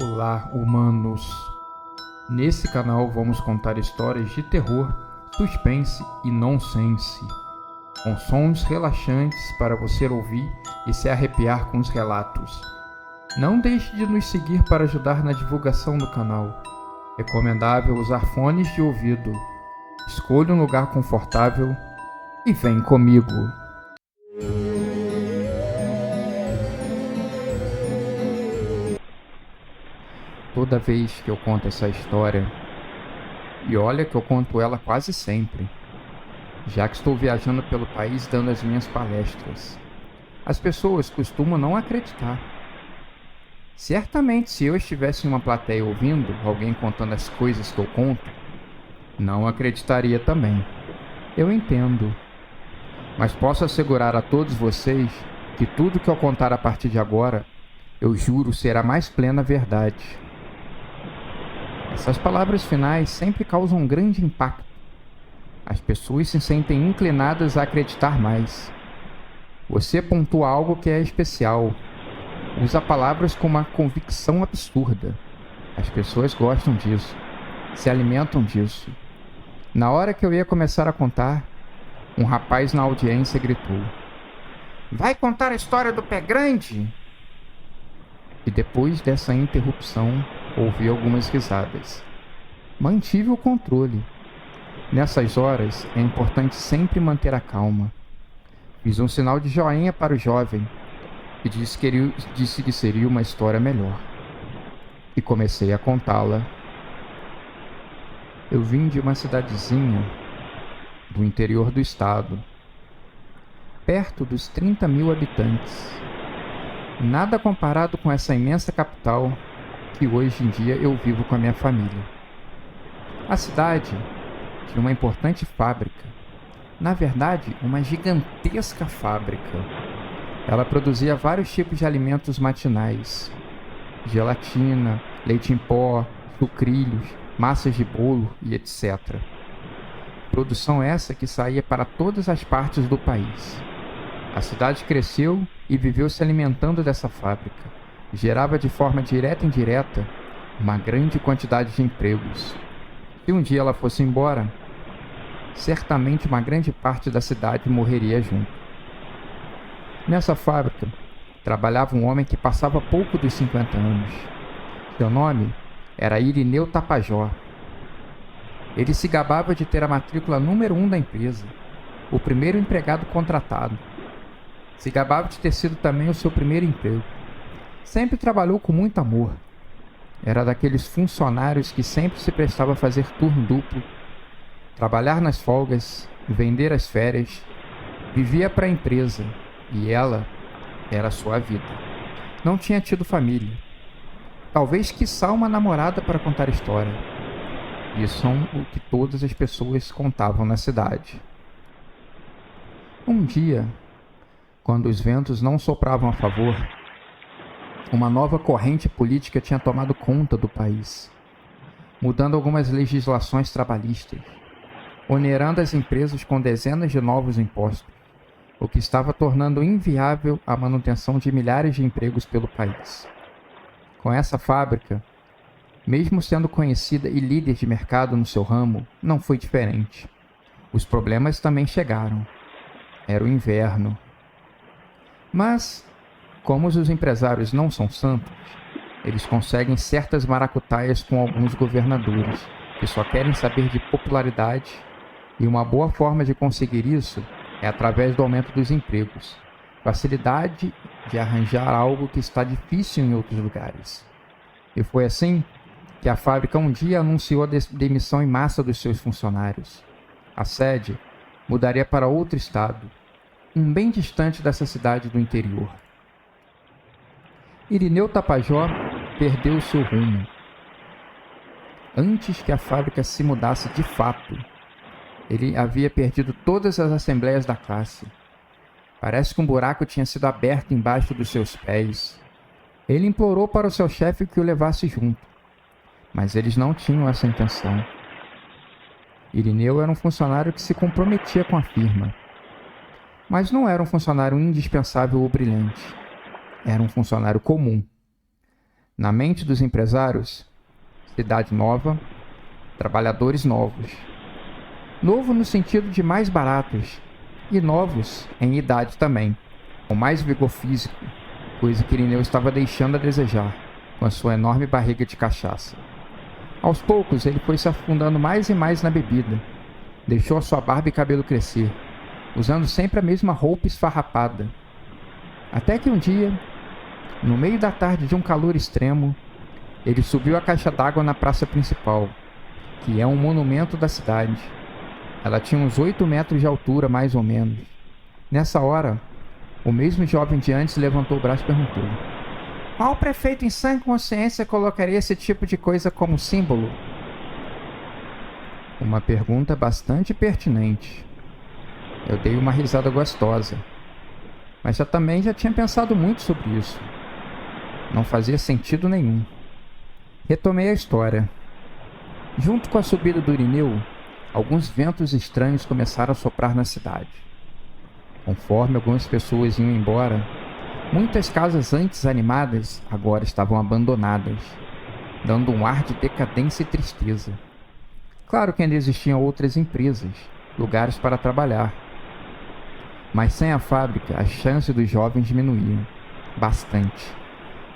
Olá, humanos! Nesse canal vamos contar histórias de terror, suspense e nonsense, com sons relaxantes para você ouvir e se arrepiar com os relatos. Não deixe de nos seguir para ajudar na divulgação do canal. Recomendável usar fones de ouvido. Escolha um lugar confortável e vem comigo! Toda vez que eu conto essa história, e olha que eu conto ela quase sempre, já que estou viajando pelo país dando as minhas palestras, as pessoas costumam não acreditar. Certamente, se eu estivesse em uma plateia ouvindo alguém contando as coisas que eu conto, não acreditaria também. Eu entendo. Mas posso assegurar a todos vocês que tudo que eu contar a partir de agora, eu juro será mais plena verdade. Essas palavras finais sempre causam um grande impacto. As pessoas se sentem inclinadas a acreditar mais. Você pontua algo que é especial. Usa palavras com uma convicção absurda. As pessoas gostam disso. Se alimentam disso. Na hora que eu ia começar a contar, um rapaz na audiência gritou: "Vai contar a história do Pé Grande?" E depois dessa interrupção, ouvi algumas risadas. Mantive o controle. Nessas horas, é importante sempre manter a calma. Fiz um sinal de joinha para o jovem e disse que seria uma história melhor. E comecei a contá-la. Eu vim de uma cidadezinha do interior do estado, perto dos 30.000 habitantes. Nada comparado com essa imensa capital que hoje em dia eu vivo com a minha família. A cidade tinha uma importante fábrica, na verdade, uma gigantesca fábrica. Ela produzia vários tipos de alimentos matinais: gelatina, leite em pó, sucrilhos, massas de bolo e etc. Produção essa que saía para todas as partes do país. A cidade cresceu e viveu se alimentando dessa fábrica. Gerava de forma direta e indireta uma grande quantidade de empregos. Se um dia ela fosse embora, certamente uma grande parte da cidade morreria junto. Nessa fábrica, trabalhava um homem que passava pouco dos 50 anos. Seu nome era Irineu Tapajós. Ele se gabava de ter a matrícula número 1 da empresa, o primeiro empregado contratado. Se gabava de ter sido também o seu primeiro emprego. Sempre trabalhou com muito amor. Era daqueles funcionários que sempre se prestava a fazer turno duplo, trabalhar nas folgas, vender as férias. Vivia para a empresa e ela era a sua vida. Não tinha tido família. Talvez quiçá uma namorada para contar história. Isso é o que todas as pessoas contavam na cidade. Um dia, quando os ventos não sopravam a favor, uma nova corrente política tinha tomado conta do país, mudando algumas legislações trabalhistas, onerando as empresas com dezenas de novos impostos, o que estava tornando inviável a manutenção de milhares de empregos pelo país. Com essa fábrica, mesmo sendo conhecida e líder de mercado no seu ramo, não foi diferente. Os problemas também chegaram. Era o inverno. Mas, como os empresários não são santos, eles conseguem certas maracutaias com alguns governadores, que só querem saber de popularidade, e uma boa forma de conseguir isso é através do aumento dos empregos, facilidade de arranjar algo que está difícil em outros lugares. E foi assim que a fábrica um dia anunciou a demissão em massa dos seus funcionários. A sede mudaria para outro estado, bem distante dessa cidade do interior. Irineu Tapajós perdeu seu rumo. Antes que a fábrica se mudasse de fato, ele havia perdido todas as assembleias da classe. Parece que um buraco tinha sido aberto embaixo dos seus pés. Ele implorou para o seu chefe que o levasse junto, mas eles não tinham essa intenção. Irineu era um funcionário que se comprometia com a firma, mas não era um funcionário indispensável ou brilhante. Era um funcionário comum. Na mente dos empresários, cidade nova, trabalhadores novos. Novo no sentido de mais baratos e novos em idade também, com mais vigor físico, coisa que Irineu estava deixando a desejar com a sua enorme barriga de cachaça. Aos poucos ele foi se afundando mais e mais na bebida. Deixou a sua barba e cabelo crescer, usando sempre a mesma roupa esfarrapada. Até que um dia, no meio da tarde de um calor extremo, ele subiu a caixa d'água na praça principal, que é um monumento da cidade. Ela tinha uns 8 metros de altura, mais ou menos. Nessa hora, o mesmo jovem de antes levantou o braço e perguntou: qual prefeito em sã consciência colocaria esse tipo de coisa como símbolo? Uma pergunta bastante pertinente. Eu dei uma risada gostosa, mas também já tinha pensado muito sobre isso. Não fazia sentido nenhum. Retomei a história. Junto com a subida do Irineu, alguns ventos estranhos começaram a soprar na cidade. Conforme algumas pessoas iam embora, muitas casas antes animadas agora estavam abandonadas, dando um ar de decadência e tristeza. Claro que ainda existiam outras empresas, lugares para trabalhar. Mas sem a fábrica, as chances dos jovens diminuíam bastante.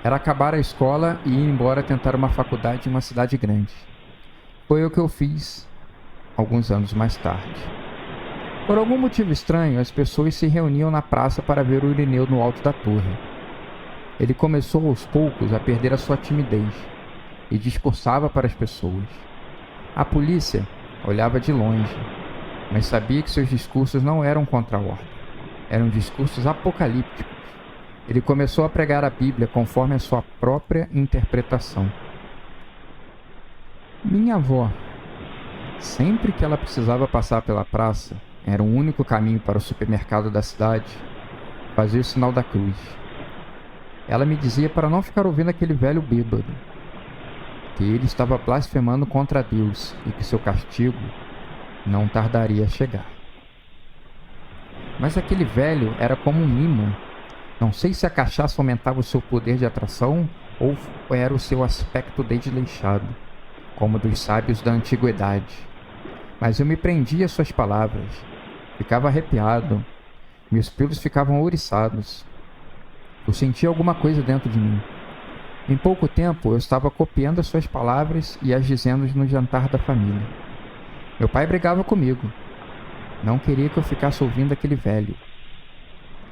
Era acabar a escola e ir embora tentar uma faculdade em uma cidade grande. Foi o que eu fiz alguns anos mais tarde. Por algum motivo estranho, as pessoas se reuniam na praça para ver o Irineu no alto da torre. Ele começou aos poucos a perder a sua timidez e discursava para as pessoas. A polícia olhava de longe, mas sabia que seus discursos não eram contra a ordem. Eram discursos apocalípticos. Ele começou a pregar a Bíblia conforme a sua própria interpretação. Minha avó, sempre que ela precisava passar pela praça, era o único caminho para o supermercado da cidade, fazia o sinal da cruz. Ela me dizia para não ficar ouvindo aquele velho bêbado, que ele estava blasfemando contra Deus e que seu castigo não tardaria a chegar. Mas aquele velho era como um imã. Não sei se a cachaça aumentava o seu poder de atração ou era o seu aspecto desleixado, como dos sábios da antiguidade. Mas eu me prendia às suas palavras. Ficava arrepiado. Meus pelos ficavam ouriçados. Eu sentia alguma coisa dentro de mim. Em pouco tempo, eu estava copiando as suas palavras e as dizendo no jantar da família. Meu pai brigava comigo. Não queria que eu ficasse ouvindo aquele velho.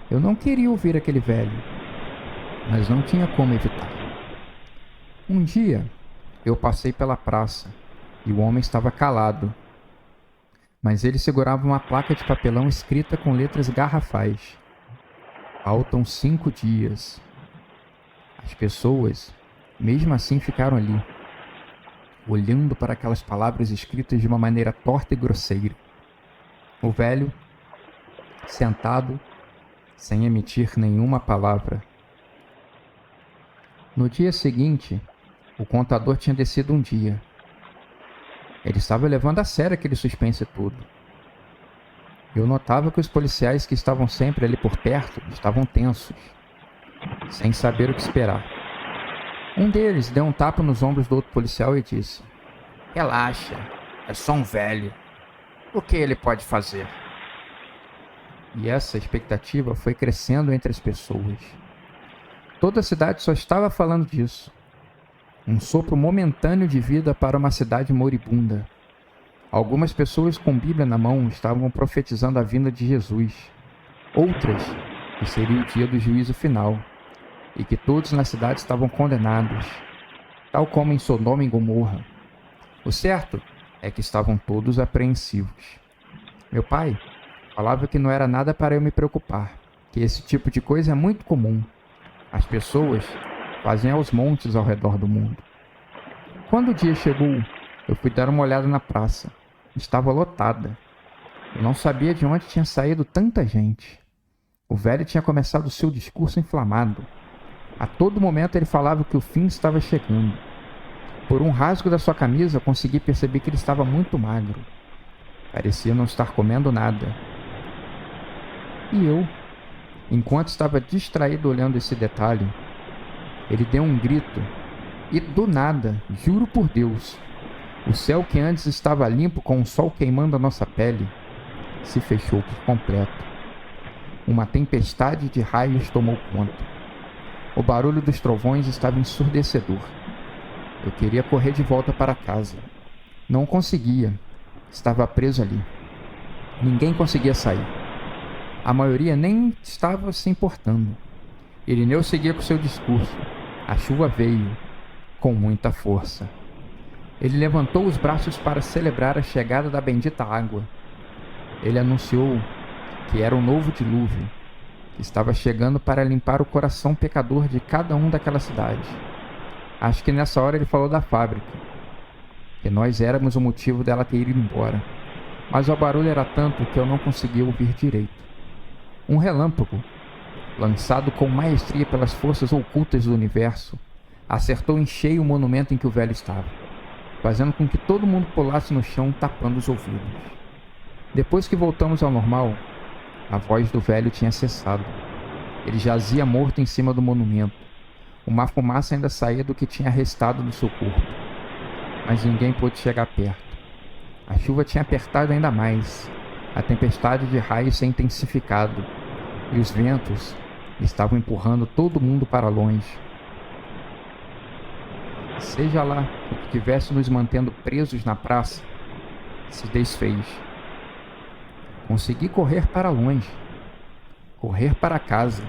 Eu não queria ouvir aquele velho, mas não tinha como evitar. Um dia, eu passei pela praça e o homem estava calado, mas ele segurava uma placa de papelão escrita com letras garrafais. Faltam 5 dias. As pessoas, mesmo assim, ficaram ali, olhando para aquelas palavras escritas de uma maneira torta e grosseira. O velho, sentado, sem emitir nenhuma palavra. No dia seguinte, o contador tinha descido um dia. Ele estava levando a sério aquele suspense todo. Eu notava que os policiais que estavam sempre ali por perto estavam tensos, sem saber o que esperar. Um deles deu um tapa nos ombros do outro policial e disse: relaxa, é só um velho. O que ele pode fazer? E essa expectativa foi crescendo entre as pessoas. Toda a cidade só estava falando disso. Um sopro momentâneo de vida para uma cidade moribunda. Algumas pessoas com Bíblia na mão estavam profetizando a vinda de Jesus. Outras, que seria o dia do juízo final, e que todos na cidade estavam condenados, tal como em Sodoma e Gomorra. O certo é que estavam todos apreensivos. Meu pai falava que não era nada para eu me preocupar, que esse tipo de coisa é muito comum. As pessoas fazem aos montes ao redor do mundo. Quando o dia chegou, eu fui dar uma olhada na praça. Estava lotada. Eu não sabia de onde tinha saído tanta gente. O velho tinha começado o seu discurso inflamado. A todo momento ele falava que o fim estava chegando. Por um rasgo da sua camisa, eu consegui perceber que ele estava muito magro. Parecia não estar comendo nada. E eu, enquanto estava distraído olhando esse detalhe, ele deu um grito E do nada, juro por Deus, o céu que antes estava limpo com o sol queimando a nossa pele, se fechou por completo. Uma tempestade de raios tomou conta. O barulho dos trovões estava ensurdecedor. Eu queria correr de volta para casa. Não conseguia. Estava preso ali. Ninguém conseguia sair. A maioria nem estava se importando. Irineu seguia com seu discurso. A chuva veio, com muita força. Ele levantou os braços para celebrar a chegada da bendita água. Ele anunciou que era um novo dilúvio, que estava chegando para limpar o coração pecador de cada um daquela cidade. Acho que nessa hora ele falou da fábrica, que nós éramos o motivo dela ter ido embora. Mas o barulho era tanto que eu não conseguia ouvir direito. Um relâmpago, lançado com maestria pelas forças ocultas do universo, acertou em cheio o monumento em que o velho estava, fazendo com que todo mundo pulasse no chão, tapando os ouvidos. Depois que voltamos ao normal, a voz do velho tinha cessado. Ele jazia morto em cima do monumento. Uma fumaça ainda saía do que tinha restado do seu corpo. Mas ninguém pôde chegar perto. A chuva tinha apertado ainda mais. A tempestade de raios se intensificado. E os ventos estavam empurrando todo mundo para longe. Seja lá o que tivesse nos mantendo presos na praça, se desfez. Consegui correr para longe. Correr para casa.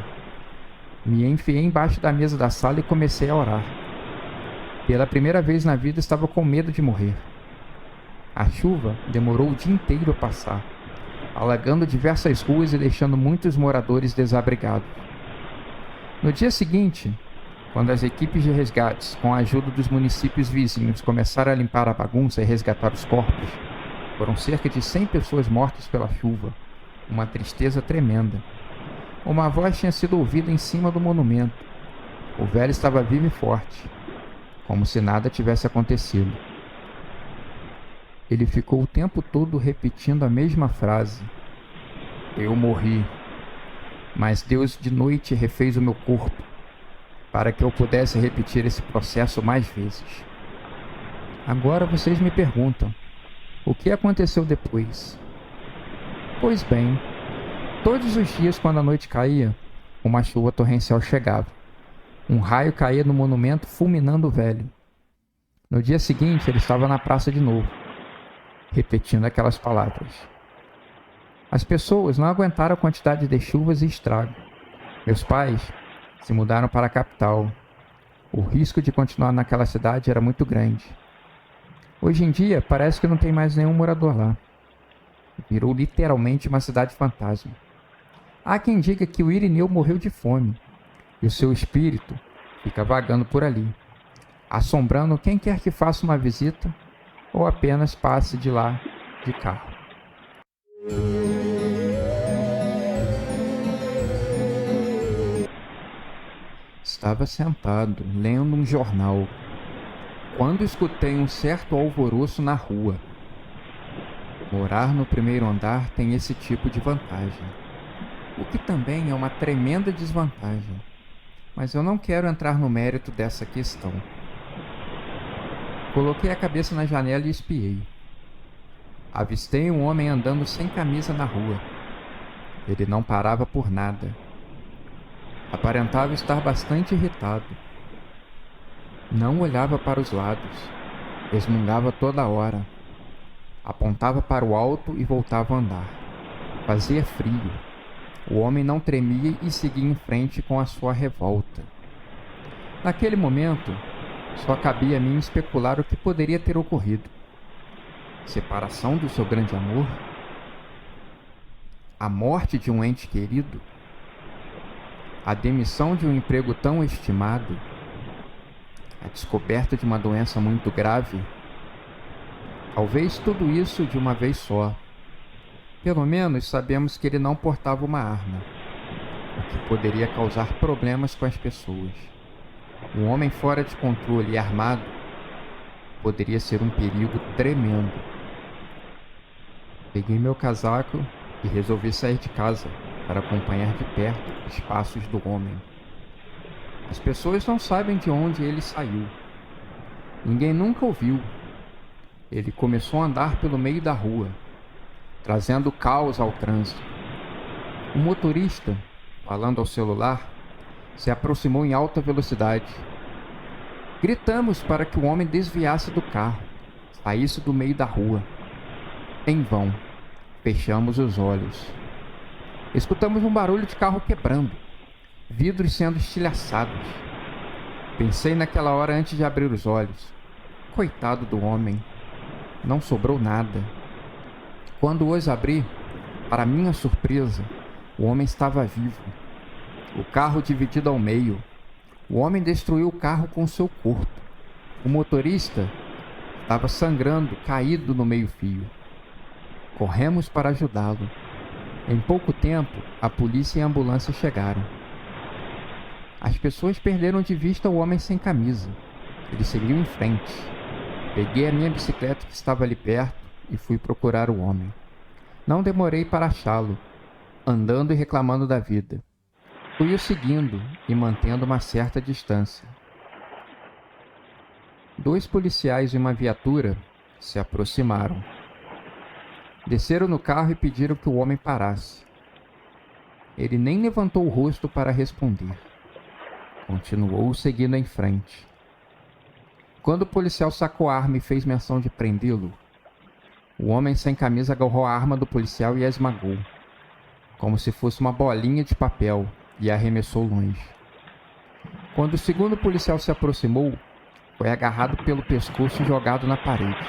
Me enfiei embaixo da mesa da sala e comecei a orar. Pela primeira vez na vida estava com medo de morrer. A chuva demorou o dia inteiro a passar, alagando diversas ruas e deixando muitos moradores desabrigados. No dia seguinte, quando as equipes de resgates, com a ajuda dos municípios vizinhos, começaram a limpar a bagunça e resgatar os corpos, foram cerca de 100 pessoas mortas pela chuva, uma tristeza tremenda. Uma voz tinha sido ouvida em cima do monumento. O velho estava vivo e forte, como se nada tivesse acontecido. Ele ficou o tempo todo repetindo a mesma frase. Eu morri, mas Deus de noite refez o meu corpo, para que eu pudesse repetir esse processo mais vezes. Agora vocês me perguntam, o que aconteceu depois? Pois bem, todos os dias quando a noite caía, uma chuva torrencial chegava. Um raio caía no monumento fulminando o velho. No dia seguinte ele estava na praça de novo, repetindo aquelas palavras. As pessoas não aguentaram a quantidade de chuvas e estrago. Meus pais se mudaram para a capital. O risco de continuar naquela cidade era muito grande. Hoje em dia, parece que não tem mais nenhum morador lá. Virou literalmente uma cidade fantasma. Há quem diga que o Irineu morreu de fome, e o seu espírito fica vagando por ali, assombrando quem quer que faça uma visita ou apenas passe de lá de carro. Estava sentado, lendo um jornal, quando escutei um certo alvoroço na rua. Morar no primeiro andar tem esse tipo de vantagem, o que também é uma tremenda desvantagem, mas eu não quero entrar no mérito dessa questão. Coloquei a cabeça na janela e espiei. Avistei um homem andando sem camisa na rua. Ele não parava por nada. Aparentava estar bastante irritado. Não olhava para os lados. Resmungava toda hora. Apontava para o alto e voltava a andar. Fazia frio. O homem não tremia e seguia em frente com a sua revolta. Naquele momento, só cabia a mim especular o que poderia ter ocorrido. Separação do seu grande amor? A morte de um ente querido? A demissão de um emprego tão estimado? A descoberta de uma doença muito grave? Talvez tudo isso de uma vez só. Pelo menos sabemos que ele não portava uma arma, o que poderia causar problemas com as pessoas. Um homem fora de controle e armado poderia ser um perigo tremendo. Peguei meu casaco e resolvi sair de casa para acompanhar de perto os passos do homem. As pessoas não sabem de onde ele saiu, Ninguém nunca o viu. Ele começou a andar pelo meio da rua, trazendo caos ao trânsito. O motorista, falando ao celular, se aproximou em alta velocidade. Gritamos para que o homem desviasse do carro, saísse do meio da rua. Em vão, fechamos os olhos. Escutamos um barulho de carro quebrando, vidros sendo estilhaçados. Pensei naquela hora antes de abrir os olhos. Coitado do homem, não sobrou nada. Quando os abri, para minha surpresa, o homem estava vivo. O carro dividido ao meio. O homem destruiu o carro com seu corpo. O motorista estava sangrando, caído no meio-fio. Corremos para ajudá-lo. Em pouco tempo, a polícia e a ambulância chegaram. As pessoas perderam de vista o homem sem camisa. Ele seguiu em frente. Peguei a minha bicicleta que estava ali perto e fui procurar o homem. Não demorei para achá-lo, andando e reclamando da vida. Fui o seguindo e mantendo uma certa distância. 2 policiais e uma viatura se aproximaram. Desceram no carro e pediram que o homem parasse. Ele nem levantou o rosto para responder. Continuou seguindo em frente. Quando o policial sacou a arma e fez menção de prendê-lo, o homem sem camisa agarrou a arma do policial e a esmagou, como se fosse uma bolinha de papel, e a arremessou longe. Quando o segundo policial se aproximou, foi agarrado pelo pescoço e jogado na parede.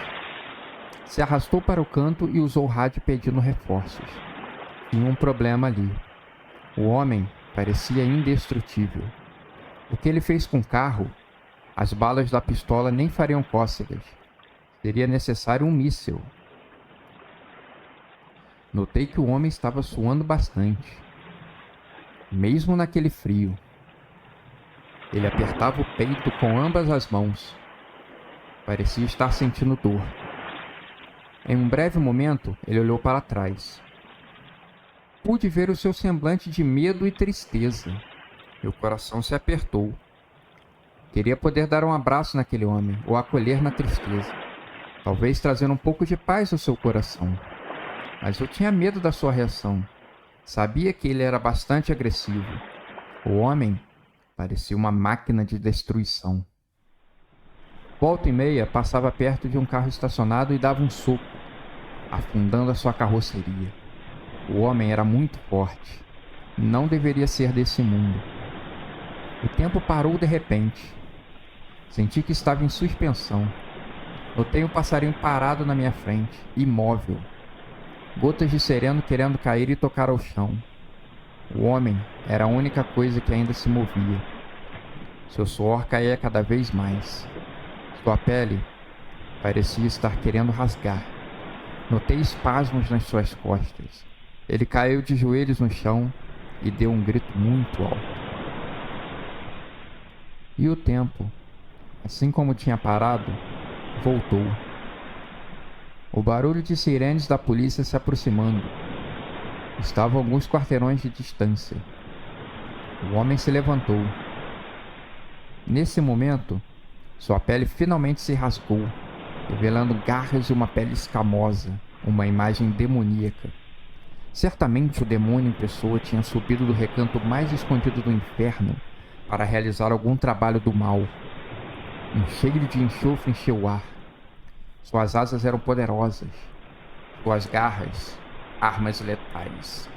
Se arrastou para o canto e usou o rádio pedindo reforços. Tinha um problema ali. O homem parecia indestrutível. O que ele fez com o carro, as balas da pistola nem fariam cócegas. Seria necessário um míssil. Notei que o homem estava suando bastante, mesmo naquele frio. Ele apertava o peito com ambas as mãos. Parecia estar sentindo dor. Em um breve momento, ele olhou para trás. Pude ver o seu semblante de medo e tristeza. Meu coração se apertou. Queria poder dar um abraço naquele homem, ou acolher na tristeza. Talvez trazer um pouco de paz ao seu coração. Mas eu tinha medo da sua reação. Sabia que ele era bastante agressivo. O homem parecia uma máquina de destruição. Volta e meia passava perto de um carro estacionado e dava um soco, afundando a sua carroceria. O homem era muito forte. Não deveria ser desse mundo. O tempo parou de repente. Senti que estava em suspensão. Notei um passarinho parado na minha frente, imóvel. Gotas de sereno querendo cair e tocar ao chão. O homem era a única coisa que ainda se movia. Seu suor caía cada vez mais. Sua pele parecia estar querendo rasgar. Notei espasmos nas suas costas. Ele caiu de joelhos no chão e deu um grito muito alto. E o tempo, assim como tinha parado, voltou. O barulho de sirenes da polícia se aproximando. Estava a alguns quarteirões de distância. O homem se levantou. Nesse momento, sua pele finalmente se rasgou, revelando garras e uma pele escamosa, uma imagem demoníaca. Certamente o demônio em pessoa tinha subido do recanto mais escondido do inferno para realizar algum trabalho do mal. Um cheiro de enxofre encheu o ar. Suas asas eram poderosas, suas garras, armas letais.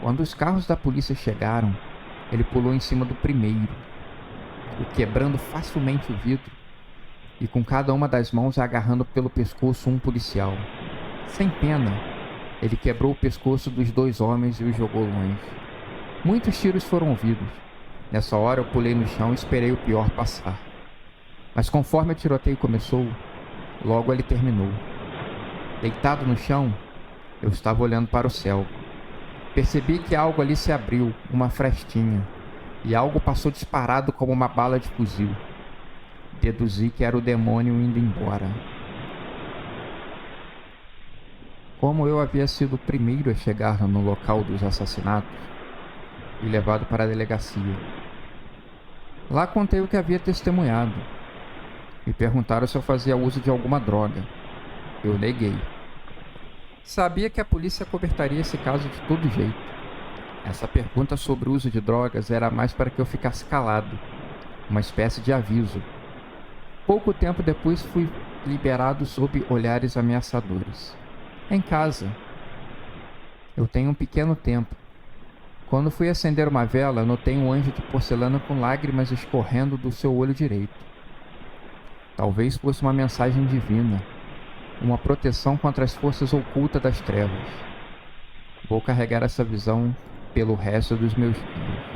Quando os carros da polícia chegaram, ele pulou em cima do primeiro, o quebrando facilmente o vidro e com cada uma das mãos agarrando pelo pescoço um policial. Sem pena, ele quebrou o pescoço dos 2 homens e os jogou longe. Muitos tiros foram ouvidos. Nessa hora eu pulei no chão e esperei o pior passar. Mas conforme o tiroteio começou, logo ele terminou. Deitado no chão, eu estava olhando para o céu. Percebi que algo ali se abriu, uma frestinha, e algo passou disparado como uma bala de fuzil. Deduzi que era o demônio indo embora. Como eu havia sido o primeiro a chegar no local dos assassinatos, fui levado para a delegacia. Lá contei o que havia testemunhado. Me perguntaram se eu fazia uso de alguma droga. Eu neguei. Sabia que a polícia cobertaria esse caso de todo jeito. Essa pergunta sobre o uso de drogas era mais para que eu ficasse calado, uma espécie de aviso. Pouco tempo depois fui liberado sob olhares ameaçadores. Em casa. Eu tenho um pequeno templo. Quando fui acender uma vela, notei um anjo de porcelana com lágrimas escorrendo do seu olho direito. Talvez fosse uma mensagem divina, uma proteção contra as forças ocultas das trevas. Vou carregar essa visão pelo resto dos meus dias.